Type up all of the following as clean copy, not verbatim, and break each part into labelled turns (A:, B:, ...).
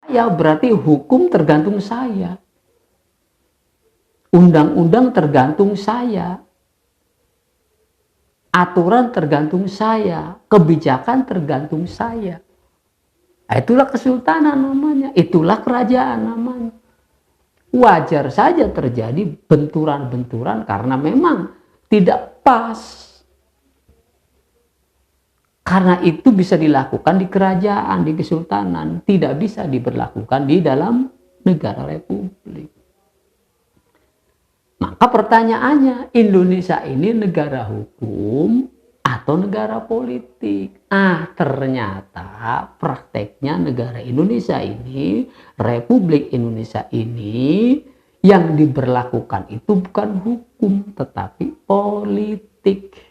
A: Ya berarti hukum tergantung saya. Undang-undang tergantung saya. Aturan tergantung saya. Kebijakan tergantung saya. Nah, itulah kesultanan namanya. Itulah kerajaan namanya. Wajar saja terjadi benturan-benturan karena memang tidak pas. Karena itu bisa dilakukan di kerajaan, di kesultanan. Tidak bisa diberlakukan di dalam negara republik. Maka pertanyaannya, Indonesia ini negara hukum atau negara politik? Ternyata prakteknya negara Indonesia ini, Republik Indonesia ini, yang diberlakukan itu bukan hukum, tetapi politik.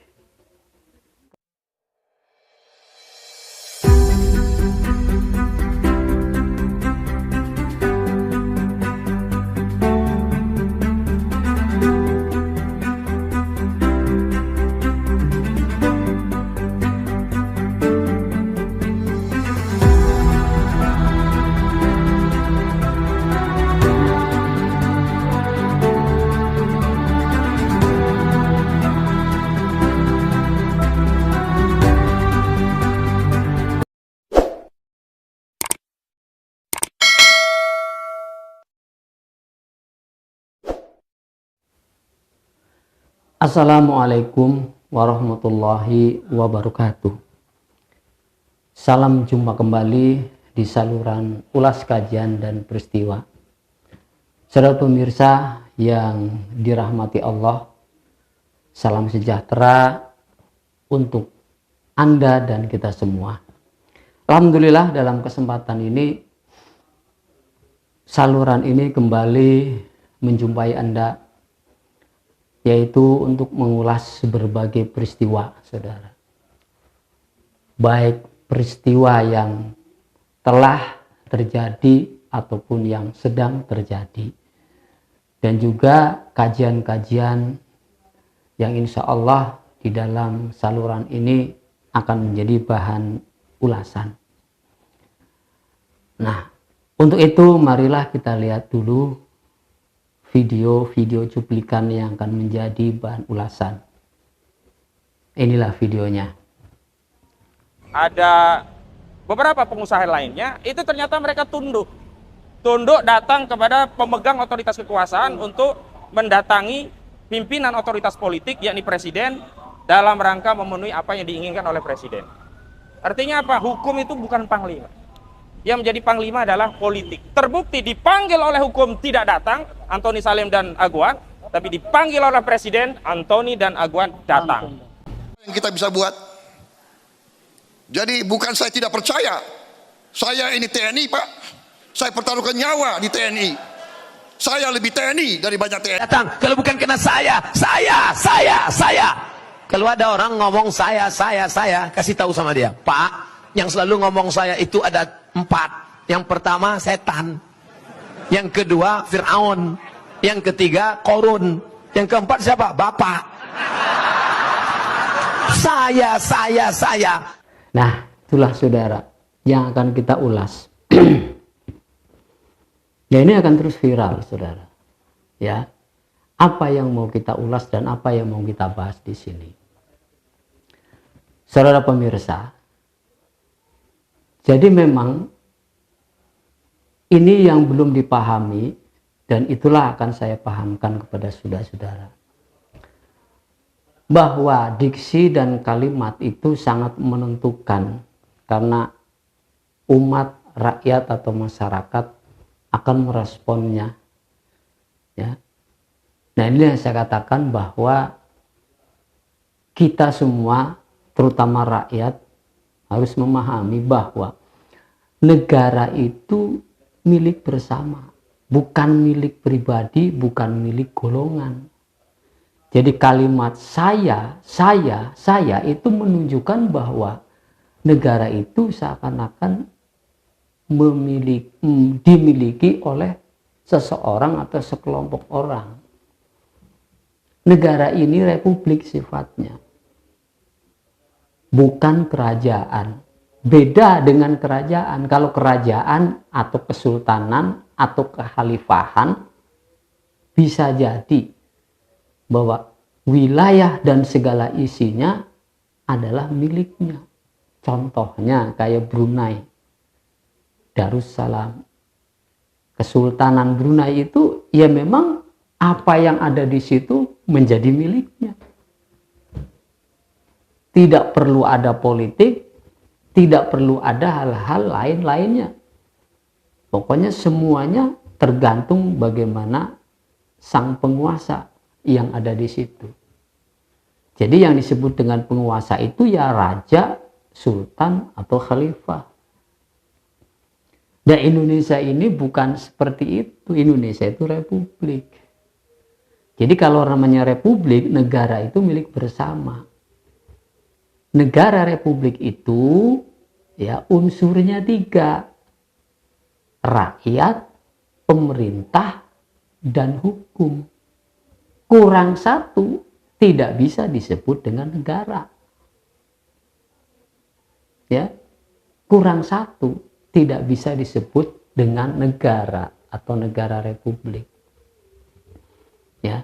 A: Assalamualaikum warahmatullahi wabarakatuh. Salam jumpa kembali di saluran ulas kajian dan peristiwa. Saudara pemirsa yang dirahmati Allah, salam sejahtera untuk Anda dan kita semua. Alhamdulillah dalam kesempatan ini, saluran ini kembali menjumpai Anda, yaitu untuk mengulas berbagai peristiwa, saudara. Baik peristiwa yang telah terjadi ataupun yang sedang terjadi. Dan juga kajian-kajian yang insya Allah di dalam saluran ini akan menjadi bahan ulasan. Nah, untuk itu marilah kita lihat dulu video-video cuplikan yang akan menjadi bahan ulasan. Inilah videonya.
B: Ada beberapa pengusaha lainnya, itu ternyata mereka tunduk datang kepada pemegang otoritas kekuasaan untuk mendatangi pimpinan otoritas politik, yakni presiden, dalam rangka memenuhi apa yang diinginkan oleh presiden. Artinya apa? Hukum itu bukan panglima. Yang menjadi panglima adalah politik. Terbukti dipanggil oleh hukum tidak datang, Antoni Salim dan Aguan, tapi dipanggil oleh presiden, Antoni dan Aguan datang.
C: Yang kita bisa buat. Jadi bukan saya tidak percaya. Saya ini TNI, Pak. Saya pertaruhkan nyawa di TNI. Saya lebih TNI dari banyak TNI.
D: Datang, kalau bukan kena saya. Kalau ada orang ngomong saya, kasih tahu sama dia, Pak, yang selalu ngomong saya itu ada 4. Yang pertama setan, yang kedua Fir'aun, yang ketiga Korun, yang keempat siapa? Bapak. Saya.
A: Nah, itulah saudara yang akan kita ulas. Ya, ini akan terus viral, saudara. Ya, apa yang mau kita ulas dan apa yang mau kita bahas di sini. Saudara pemirsa, jadi memang ini yang belum dipahami dan itulah akan saya pahamkan kepada saudara-saudara. Bahwa diksi dan kalimat itu sangat menentukan karena umat, rakyat atau masyarakat akan meresponnya. Ya. Nah, ini yang saya katakan bahwa kita semua, terutama rakyat, harus memahami bahwa negara itu milik bersama, bukan milik pribadi, bukan milik golongan. Jadi kalimat saya itu menunjukkan bahwa negara itu seakan-akan dimiliki oleh seseorang atau sekelompok orang. Negara ini republik sifatnya, bukan kerajaan. Beda dengan kerajaan. Kalau kerajaan atau kesultanan atau kekhalifahan bisa jadi bahwa wilayah dan segala isinya adalah miliknya. Contohnya kayak Brunei, Darussalam. Kesultanan Brunei itu ya memang apa yang ada di situ menjadi miliknya. Tidak perlu ada politik, tidak perlu ada hal-hal lain-lainnya. Pokoknya semuanya tergantung bagaimana sang penguasa yang ada di situ. Jadi yang disebut dengan penguasa itu ya raja, sultan, atau khalifah. Dan Indonesia ini bukan seperti itu. Indonesia itu republik. Jadi kalau namanya republik, negara itu milik bersama. Negara republik itu ya unsurnya 3. Rakyat, pemerintah, dan hukum. Kurang 1 tidak bisa disebut dengan negara. Ya, kurang 1 tidak bisa disebut dengan negara atau negara republik. Ya,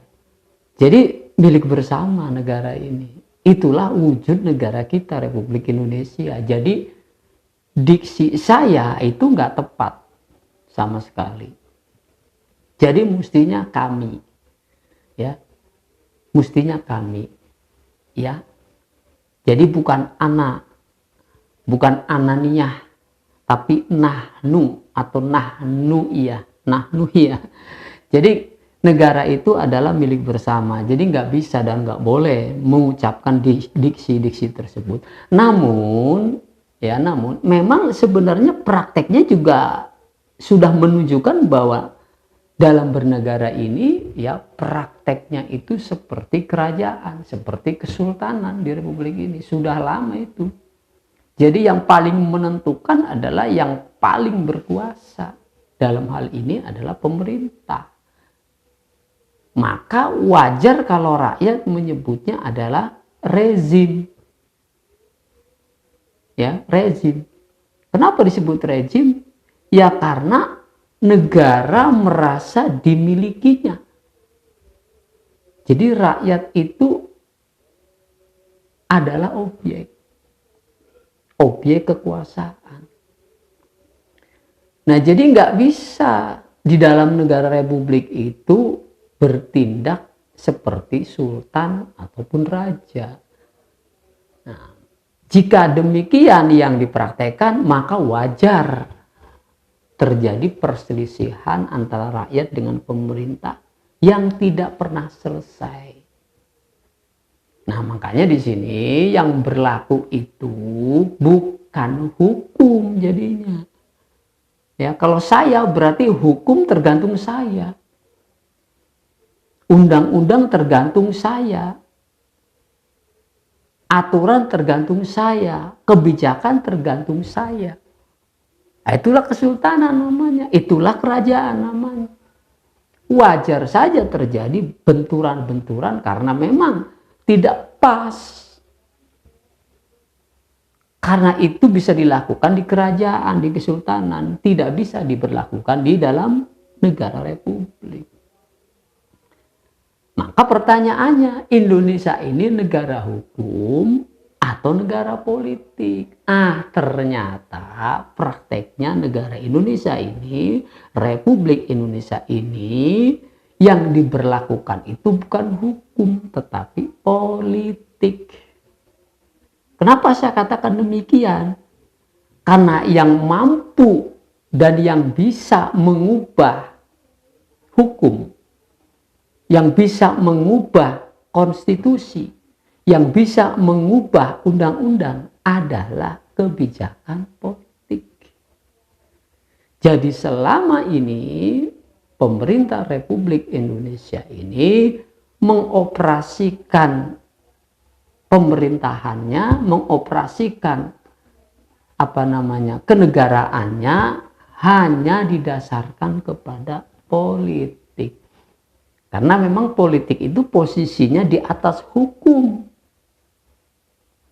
A: jadi milik bersama negara ini. Itulah wujud negara kita, Republik Indonesia. Jadi diksi saya itu nggak tepat sama sekali. Jadi mestinya kami, ya, mestinya kami, ya. Jadi bukan ana, bukan ananiyah, tapi nahnu atau nahnu iya. Jadi negara itu adalah milik bersama. Jadi nggak bisa dan nggak boleh mengucapkan diksi-diksi tersebut. Namun memang sebenarnya prakteknya juga sudah menunjukkan bahwa dalam bernegara ini ya prakteknya itu seperti kerajaan, seperti kesultanan di Republik ini. Sudah lama itu. Jadi yang paling menentukan adalah yang paling berkuasa. Dalam hal ini adalah pemerintah. Maka wajar kalau rakyat menyebutnya adalah rezim. Ya, rezim. Kenapa disebut rezim? Ya karena negara merasa dimilikinya. Jadi rakyat itu adalah objek kekuasaan. Nah, jadi nggak bisa di dalam negara republik itu bertindak seperti sultan ataupun raja. Nah, jika demikian yang dipraktekkan, maka wajar terjadi perselisihan antara rakyat dengan pemerintah yang tidak pernah selesai. Nah, makanya di sini yang berlaku itu bukan hukum jadinya. Ya, kalau saya berarti hukum tergantung saya. Undang-undang tergantung saya, aturan tergantung saya, kebijakan tergantung saya. Nah, itulah kesultanan namanya, itulah kerajaan namanya. Wajar saja terjadi benturan-benturan karena memang tidak pas. Karena itu bisa dilakukan di kerajaan, di kesultanan, tidak bisa diberlakukan di dalam negara republik. Maka pertanyaannya, Indonesia ini negara hukum atau negara politik? Ternyata prakteknya negara Indonesia ini, Republik Indonesia ini, yang diberlakukan itu bukan hukum, tetapi politik. Kenapa saya katakan demikian? Karena yang mampu dan yang bisa mengubah hukum, yang bisa mengubah konstitusi, yang bisa mengubah undang-undang adalah kebijakan politik. Jadi selama ini pemerintah Republik Indonesia ini mengoperasikan pemerintahannya, mengoperasikan kenegaraannya hanya didasarkan kepada politik. Karena memang politik itu posisinya di atas hukum.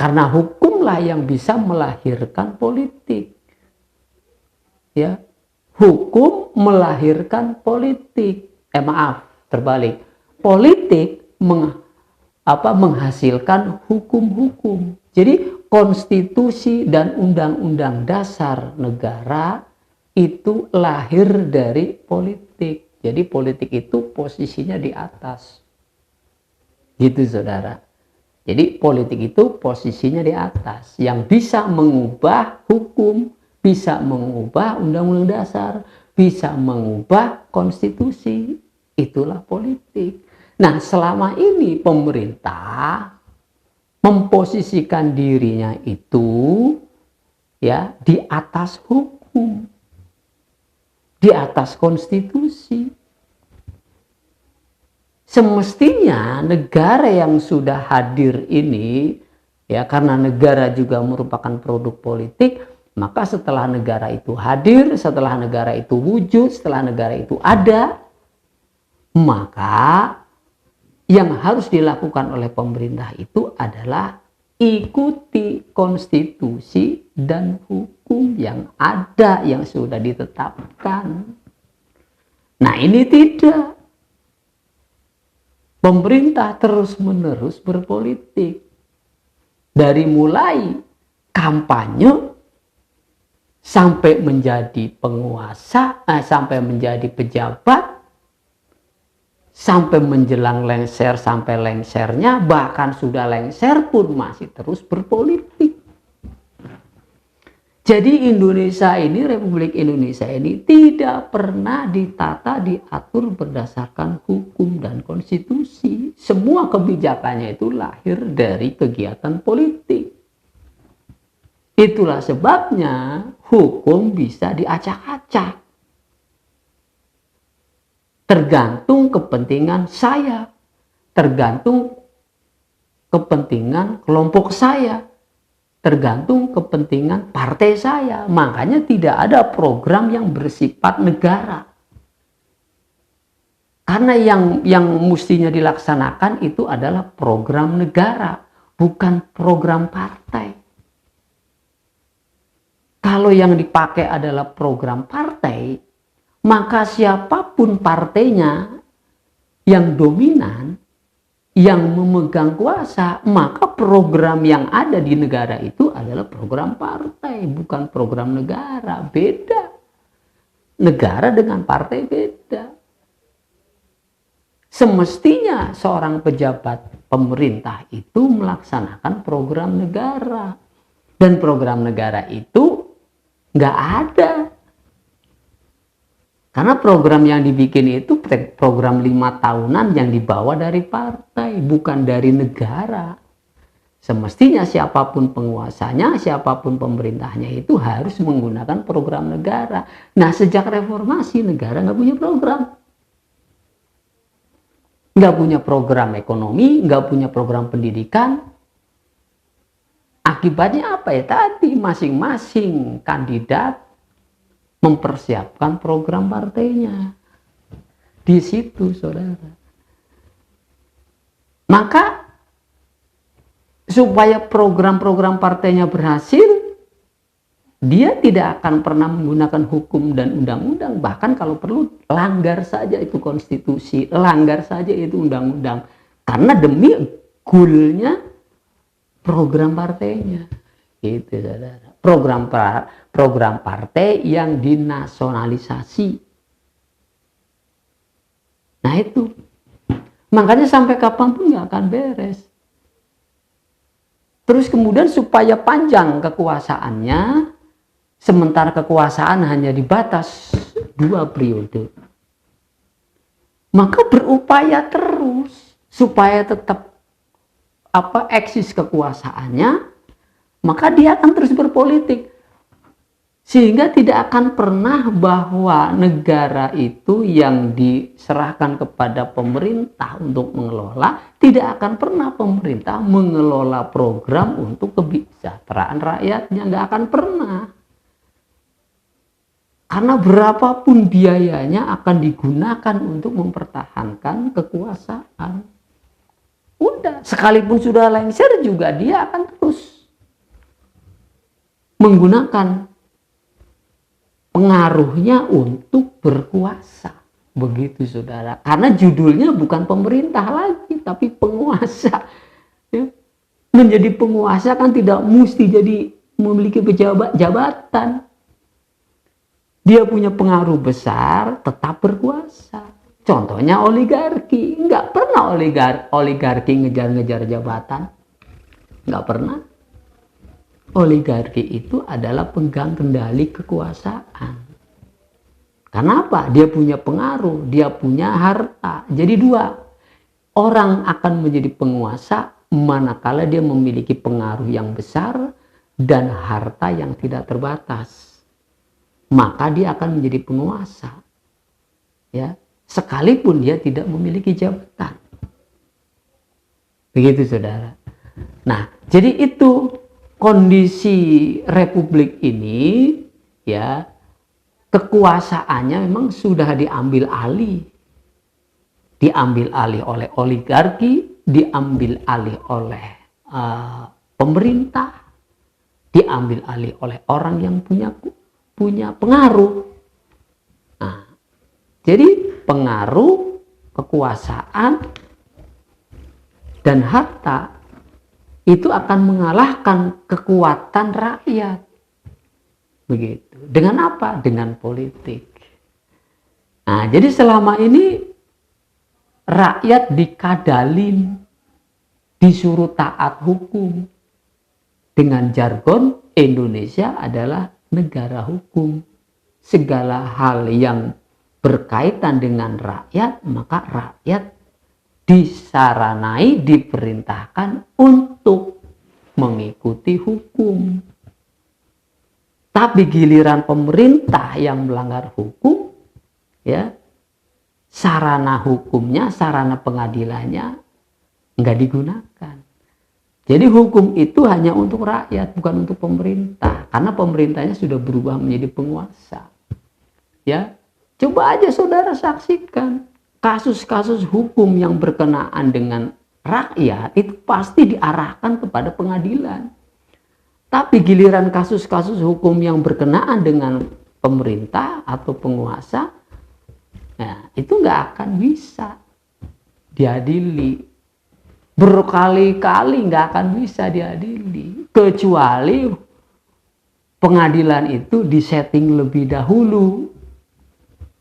A: Karena hukumlah yang bisa melahirkan politik. Ya, hukum melahirkan politik. Terbalik. Politik menghasilkan hukum-hukum. Jadi konstitusi dan undang-undang dasar negara itu lahir dari politik. Jadi politik itu posisinya di atas. Gitu saudara. Jadi politik itu posisinya di atas. Yang bisa mengubah hukum, bisa mengubah undang-undang dasar, bisa mengubah konstitusi. Itulah politik. Nah, selama ini pemerintah memposisikan dirinya itu ya di atas hukum, di atas konstitusi. Semestinya negara yang sudah hadir ini, ya karena negara juga merupakan produk politik, maka setelah negara itu hadir, setelah negara itu wujud, setelah negara itu ada, maka yang harus dilakukan oleh pemerintah itu adalah ikuti konstitusi dan hukum yang ada, yang sudah ditetapkan. Nah, ini tidak. Pemerintah terus-menerus berpolitik. Dari mulai kampanye sampai menjadi penguasa, sampai menjadi pejabat, sampai menjelang lengser, sampai lengsernya, bahkan sudah lengser pun masih terus berpolitik. Jadi Indonesia ini, Republik Indonesia ini tidak pernah ditata, diatur berdasarkan hukum dan konstitusi. Semua kebijakannya itu lahir dari kegiatan politik. Itulah sebabnya hukum bisa diacak-acak. Tergantung kepentingan saya, tergantung kepentingan kelompok saya, tergantung kepentingan partai saya. Makanya tidak ada program yang bersifat negara. Karena yang mestinya dilaksanakan itu adalah program negara, bukan program partai. Kalau yang dipakai adalah program partai, maka siapapun partainya yang dominan, yang memegang kuasa, maka program yang ada di negara itu adalah program partai, bukan program negara. Beda. Negara dengan partai beda. Semestinya seorang pejabat pemerintah itu melaksanakan program negara. Dan program negara itu nggak ada. Karena program yang dibikin itu program 5 tahunan yang dibawa dari partai, bukan dari negara. Semestinya siapapun penguasanya, siapapun pemerintahnya itu harus menggunakan program negara. Nah, sejak reformasi negara nggak punya program. Nggak punya program ekonomi, nggak punya program pendidikan. Akibatnya apa ya? Tadi masing-masing kandidat mempersiapkan program partainya. Di situ, saudara. Maka supaya program-program partainya berhasil, dia tidak akan pernah menggunakan hukum dan undang-undang. Bahkan kalau perlu langgar saja itu konstitusi, langgar saja itu undang-undang. Karena demi goalnya program partainya. Gitu, saudara. Program partai yang dinasionalisasi. Nah itu. Makanya sampai kapanpun nggak akan beres. Terus kemudian supaya panjang kekuasaannya, sementara kekuasaan hanya dibatas 2 periode. Maka berupaya terus supaya tetap eksis kekuasaannya, maka dia akan terus berpolitik. Sehingga tidak akan pernah bahwa negara itu yang diserahkan kepada pemerintah untuk mengelola, tidak akan pernah pemerintah mengelola program untuk kesejahteraan rakyatnya. Nggak akan pernah. Karena berapapun biayanya akan digunakan untuk mempertahankan kekuasaan. Udah, sekalipun sudah lengser juga dia akan terus menggunakan pengaruhnya untuk berkuasa. Begitu saudara. Karena judulnya bukan pemerintah lagi, tapi penguasa. Ya. Menjadi penguasa kan tidak mesti jadi memiliki jabatan. Dia punya pengaruh besar, tetap berkuasa. Contohnya oligarki. Nggak pernah oligarki ngejar-ngejar jabatan. Nggak pernah. Oligarki itu adalah pegang kendali kekuasaan. Kenapa? Dia punya pengaruh, dia punya harta. Jadi dua, orang akan menjadi penguasa manakala dia memiliki pengaruh yang besar dan harta yang tidak terbatas. Maka dia akan menjadi penguasa. Ya, sekalipun dia tidak memiliki jabatan. Begitu saudara. Nah, jadi itu kondisi republik ini, ya, kekuasaannya memang sudah diambil alih. Diambil alih oleh oligarki, diambil alih oleh pemerintah, diambil alih oleh orang yang punya pengaruh. Nah, jadi pengaruh, kekuasaan, dan harta itu akan mengalahkan kekuatan rakyat. Begitu. Dengan apa? Dengan politik. Nah, jadi selama ini rakyat dikadalin, disuruh taat hukum. Dengan jargon, Indonesia adalah negara hukum. Segala hal yang berkaitan dengan rakyat, maka rakyat disaranai, diperintahkan untuk mengikuti hukum. Tapi giliran pemerintah yang melanggar hukum, ya, sarana hukumnya, sarana pengadilannya nggak digunakan. Jadi hukum itu hanya untuk rakyat, bukan untuk pemerintah, karena pemerintahnya sudah berubah menjadi penguasa. Ya, coba aja saudara saksikan kasus-kasus hukum yang berkenaan dengan rakyat itu pasti diarahkan kepada pengadilan. Tapi giliran kasus-kasus hukum yang berkenaan dengan pemerintah atau penguasa, nah, itu nggak akan bisa diadili. Berkali-kali nggak akan bisa diadili. Kecuali pengadilan itu disetting lebih dahulu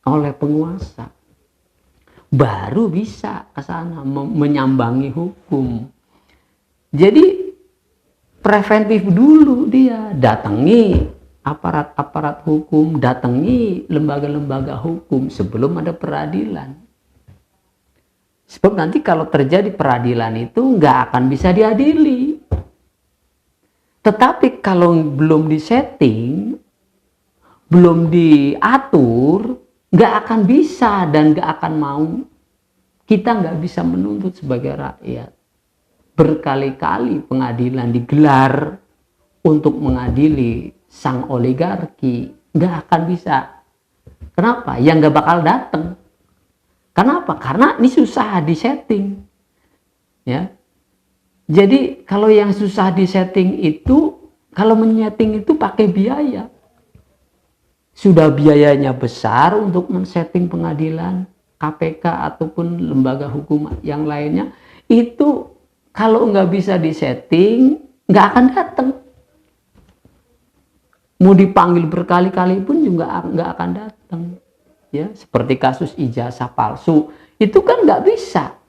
A: oleh penguasa. Baru bisa ke sana menyambangi hukum. Jadi preventif dulu dia, datangi aparat-aparat hukum, datangi lembaga-lembaga hukum sebelum ada peradilan. Sebab nanti kalau terjadi peradilan itu nggak akan bisa diadili. Tetapi kalau belum disetting, belum diatur, nggak akan bisa dan nggak akan mau. Kita nggak bisa menuntut sebagai rakyat. Berkali-kali pengadilan digelar untuk mengadili sang oligarki, nggak akan bisa. Kenapa? Yang nggak bakal datang. Kenapa? Karena ini susah disetting. Ya. Jadi kalau yang susah disetting itu, kalau menyeting itu pakai biaya. Sudah biayanya besar untuk men-setting pengadilan, KPK ataupun lembaga hukum yang lainnya, itu kalau nggak bisa disetting, nggak akan datang. Mau dipanggil berkali-kali pun juga nggak akan datang. Ya, seperti kasus ijazah palsu, itu kan nggak bisa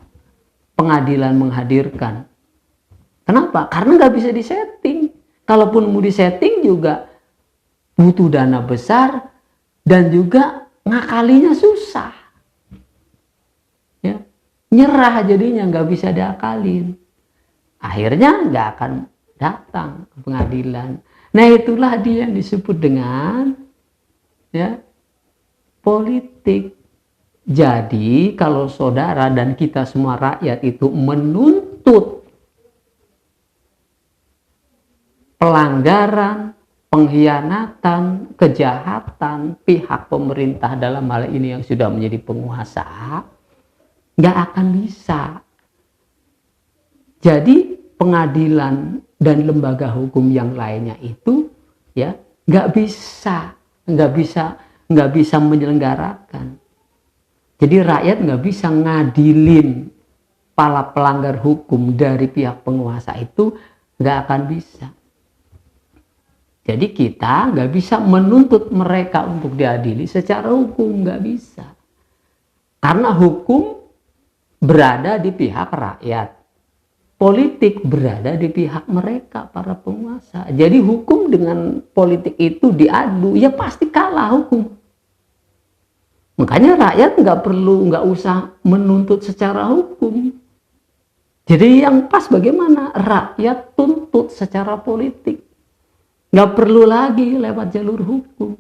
A: pengadilan menghadirkan. Kenapa? Karena nggak bisa disetting. Kalaupun mau disetting juga butuh dana besar dan juga ngakalinya susah. Ya, nyerah jadinya, nggak bisa diakalin. Akhirnya nggak akan datang ke pengadilan. Nah, itulah dia yang disebut dengan, ya, politik. Jadi kalau saudara dan kita semua rakyat itu menuntut pelanggaran, pengkhianatan, kejahatan pihak pemerintah dalam hal ini yang sudah menjadi penguasa, nggak akan bisa. Jadi pengadilan dan lembaga hukum yang lainnya itu ya nggak bisa menyelenggarakan. Jadi rakyat nggak bisa ngadilin para pelanggar hukum dari pihak penguasa, itu nggak akan bisa. Jadi kita nggak bisa menuntut mereka untuk diadili secara hukum, nggak bisa. Karena hukum berada di pihak rakyat, politik berada di pihak mereka, para penguasa. Jadi hukum dengan politik itu diadu, ya pasti kalah hukum. Makanya rakyat nggak usah menuntut secara hukum. Jadi yang pas bagaimana? Rakyat tuntut secara politik. Nggak perlu lagi lewat jalur hukum.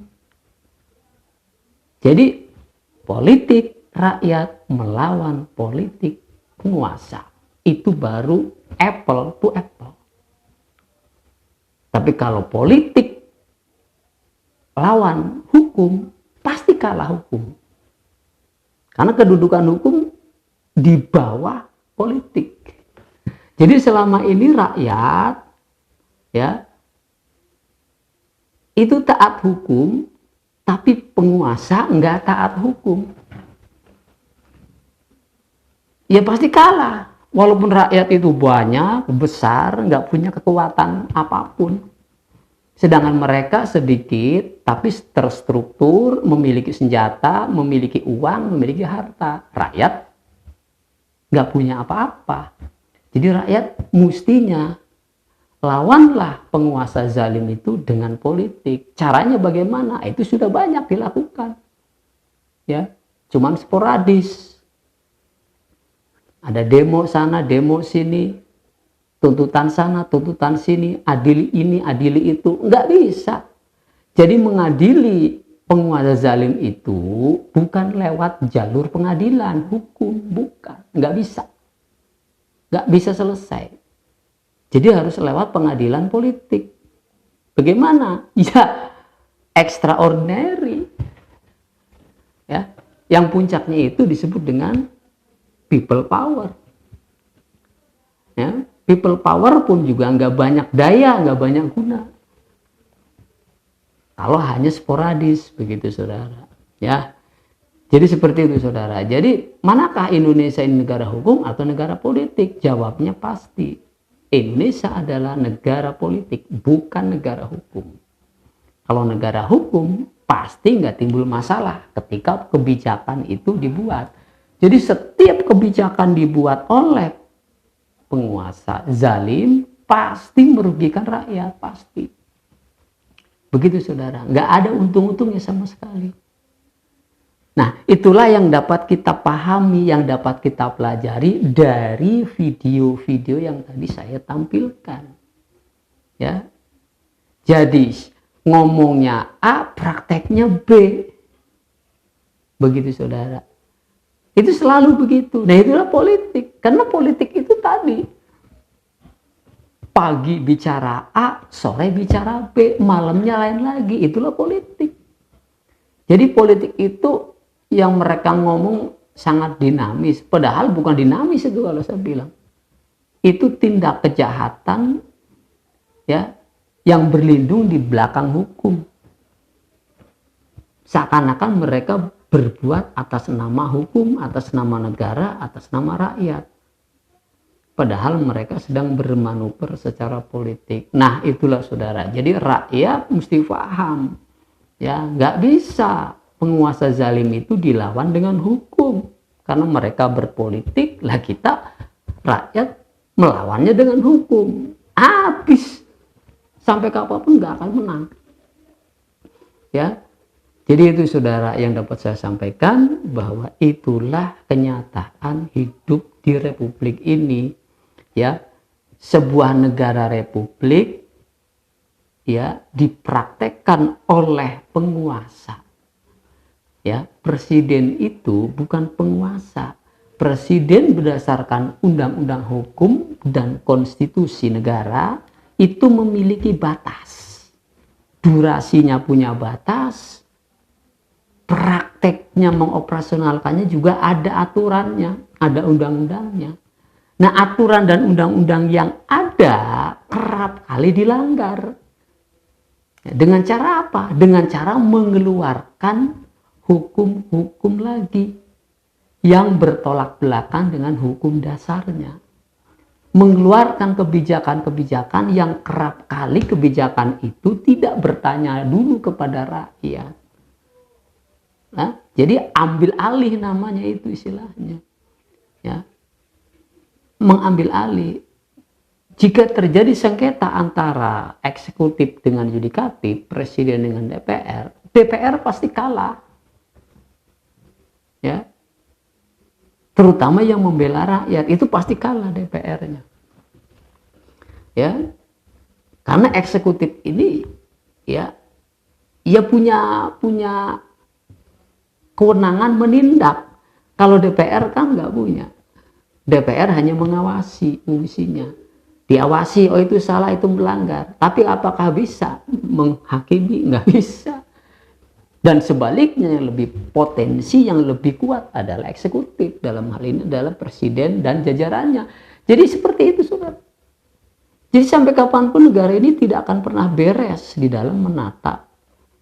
A: Jadi politik rakyat melawan politik penguasa, itu baru apple to apple. Tapi kalau politik lawan hukum, pasti kalah hukum. Karena kedudukan hukum di bawah politik. Jadi selama ini rakyat, ya, itu taat hukum, tapi penguasa nggak taat hukum. Ya pasti kalah. Walaupun rakyat itu banyak, besar, nggak punya kekuatan apapun. Sedangkan mereka sedikit, tapi terstruktur, memiliki senjata, memiliki uang, memiliki harta. Rakyat nggak punya apa-apa. Jadi rakyat mestinya lawanlah penguasa zalim itu dengan politik. Caranya bagaimana? Itu sudah banyak dilakukan. Ya, cuman sporadis. Ada demo sana, demo sini, tuntutan sana, tuntutan sini, adili ini, adili itu. Nggak bisa. Jadi mengadili penguasa zalim itu bukan lewat jalur pengadilan hukum, bukan. Nggak bisa. Nggak bisa selesai. Jadi harus lewat pengadilan politik. Bagaimana? Ya, extraordinary. Ya, yang puncaknya itu disebut dengan people power. Ya, people power pun juga nggak banyak daya, nggak banyak guna. Kalau hanya sporadis, begitu saudara. Ya, jadi seperti itu saudara. Jadi manakah Indonesia ini negara hukum atau negara politik? Jawabnya pasti. Indonesia adalah negara politik, bukan negara hukum. Kalau negara hukum, pasti nggak timbul masalah ketika kebijakan itu dibuat. Jadi setiap kebijakan dibuat oleh penguasa zalim pasti merugikan rakyat, pasti. Begitu saudara, nggak ada untung-untungnya sama sekali. Nah, itulah yang dapat kita pahami, yang dapat kita pelajari dari video-video yang tadi saya tampilkan. Ya. Jadi ngomongnya A, prakteknya B. Begitu saudara. Itu selalu begitu. Nah, itulah politik. Karena politik itu tadi, pagi bicara A, sore bicara B, malamnya lain lagi. Itulah politik. Jadi politik itu yang mereka ngomong sangat dinamis. Padahal bukan dinamis itu kalau saya bilang. Itu tindak kejahatan ya yang berlindung di belakang hukum. Seakan-akan mereka berbuat atas nama hukum, atas nama negara, atas nama rakyat. Padahal mereka sedang bermanuver secara politik. Nah, itulah saudara. Jadi rakyat mesti paham. Ya, nggak bisa penguasa zalim itu dilawan dengan hukum. Karena mereka berpolitik, lah kita rakyat melawannya dengan hukum. Habis. Sampai kapanpun nggak akan menang. Ya. Jadi itu saudara yang dapat saya sampaikan, bahwa itulah kenyataan hidup di republik ini. Ya, sebuah negara republik ya dipraktekkan oleh penguasa. Ya, presiden itu bukan penguasa. Presiden berdasarkan undang-undang hukum dan konstitusi negara itu memiliki batas. Durasinya punya batas. Prakteknya mengoperasionalkannya juga ada aturannya, ada undang-undangnya. Nah, aturan dan undang-undang yang ada kerap kali dilanggar. Dengan cara apa? Dengan cara mengeluarkan hukum-hukum lagi yang bertolak belakang dengan hukum dasarnya. Mengeluarkan kebijakan-kebijakan yang kerap kali kebijakan itu tidak bertanya dulu kepada rakyat. Nah, jadi ambil alih namanya itu istilahnya. Ya. Mengambil alih. Jika terjadi sengketa antara eksekutif dengan yudikatif, presiden dengan DPR, DPR pasti kalah. Ya. Terutama yang membela rakyat itu pasti kalah DPR-nya. Ya. Karena eksekutif ini ya punya kewenangan menindak. Kalau DPR kan nggak punya. DPR hanya mengawasi fungsinya. Diawasi, oh itu salah, itu melanggar. Tapi apakah bisa menghakimi? Nggak bisa. Dan sebaliknya yang lebih potensi, yang lebih kuat adalah eksekutif. Dalam hal ini adalah presiden dan jajarannya. Jadi seperti itu, saudara. Jadi sampai kapanpun negara ini tidak akan pernah beres di dalam menata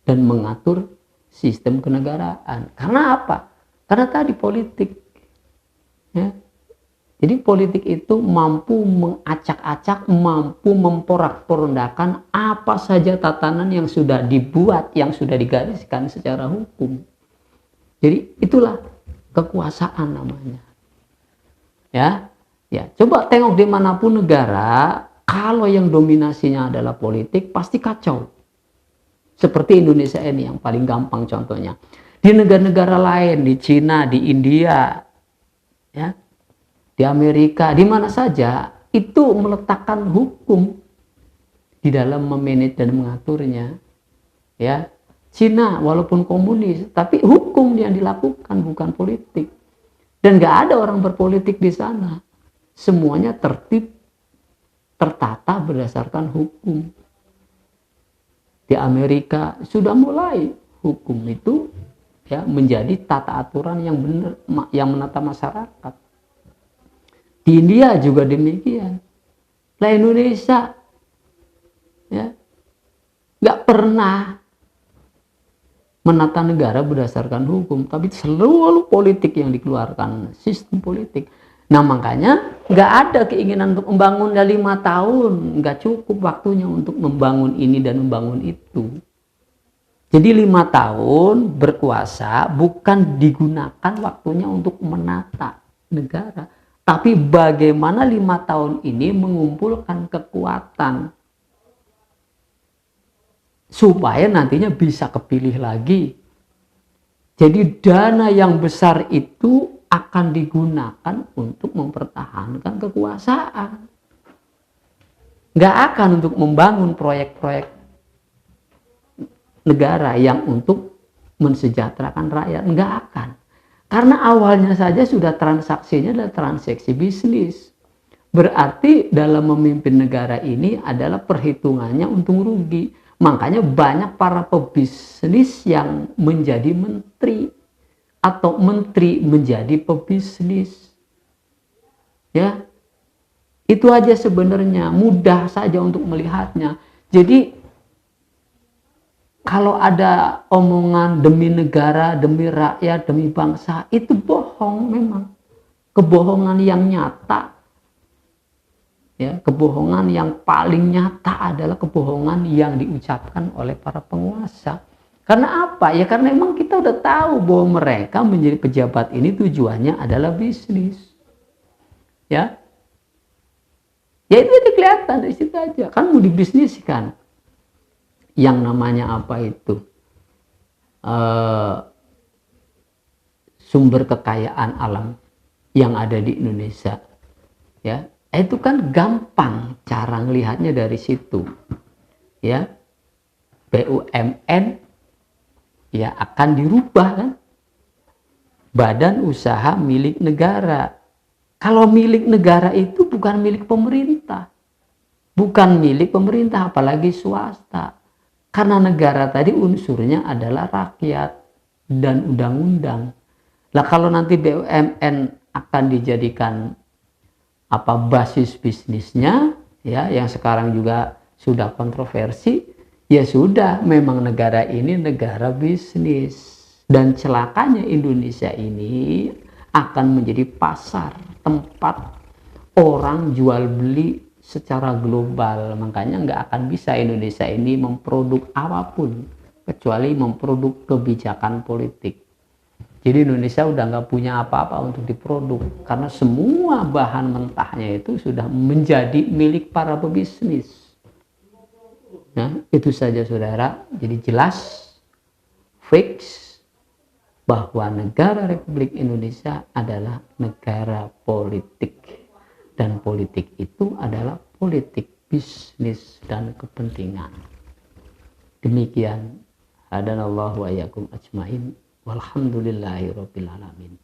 A: dan mengatur sistem kenegaraan. Karena apa? Karena tadi politik. Ya. Jadi politik itu mampu mengacak-acak, mampu memporak-porandakan apa saja tatanan yang sudah dibuat, yang sudah digariskan secara hukum. Jadi itulah kekuasaan namanya. Ya, coba tengok dimanapun negara, kalau yang dominasinya adalah politik, pasti kacau. Seperti Indonesia ini yang paling gampang contohnya. Di negara-negara lain, di Cina, di India, ya, di Amerika, di mana saja, itu meletakkan hukum di dalam memanage dan mengaturnya. Ya, Cina walaupun komunis, tapi hukum yang dilakukan bukan politik. Dan nggak ada orang berpolitik di sana. Semuanya tertib, tertata berdasarkan hukum. Di Amerika sudah mulai hukum itu ya menjadi tata aturan yang benar, yang menata masyarakat. Di India juga demikian. Nah, Indonesia ya nggak pernah menata negara berdasarkan hukum, tapi selalu politik yang dikeluarkan, sistem politik. Nah, makanya nggak ada keinginan untuk membangun dari 5 tahun, nggak cukup waktunya untuk membangun ini dan membangun itu. Jadi 5 tahun berkuasa bukan digunakan waktunya untuk menata negara, tapi bagaimana 5 tahun ini mengumpulkan kekuatan supaya nantinya bisa kepilih lagi. Jadi dana yang besar itu akan digunakan untuk mempertahankan kekuasaan. Nggak akan untuk membangun proyek-proyek negara yang untuk mensejahterakan rakyat. Nggak akan. Karena awalnya saja sudah transaksinya adalah transaksi bisnis. Berarti dalam memimpin negara ini adalah perhitungannya untung rugi. Makanya banyak para pebisnis yang menjadi menteri atau menteri menjadi pebisnis. Ya. Itu aja sebenarnya, mudah saja untuk melihatnya. Jadi kalau ada omongan demi negara, demi rakyat, demi bangsa, itu bohong memang. Kebohongan yang nyata. Ya, kebohongan yang paling nyata adalah kebohongan yang diucapkan oleh para penguasa. Karena apa? Ya karena memang kita udah tahu bahwa mereka menjadi pejabat ini tujuannya adalah bisnis. Ya. Ya itu aja kelihatan dari situ aja. Kan mau dibisniskan. Yang namanya apa itu? Sumber kekayaan alam yang ada di Indonesia. Ya. Itu kan gampang cara ngelihatnya dari situ. Ya. BUMN ya akan dirubah kan. Badan usaha milik negara. Kalau milik negara itu bukan milik pemerintah. Bukan milik pemerintah apalagi swasta. Karena negara tadi unsurnya adalah rakyat dan undang-undang. Lah kalau nanti BUMN akan dijadikan basis bisnisnya ya yang sekarang juga sudah kontroversi, ya sudah, memang negara ini negara bisnis. Dan celakanya Indonesia ini akan menjadi pasar, tempat orang jual beli secara global. Makanya nggak akan bisa Indonesia ini memproduk apapun, kecuali memproduk kebijakan politik. Jadi Indonesia udah nggak punya apa-apa untuk diproduk, karena semua bahan mentahnya itu sudah menjadi milik para pebisnis. Nah, itu saja saudara. Jadi jelas, fix, bahwa negara Republik Indonesia adalah negara politik. Dan politik itu adalah politik bisnis dan kepentingan. Demikian. Hadanallahu wa iyyakum ajmain. Walhamdulillahirabbil alamin.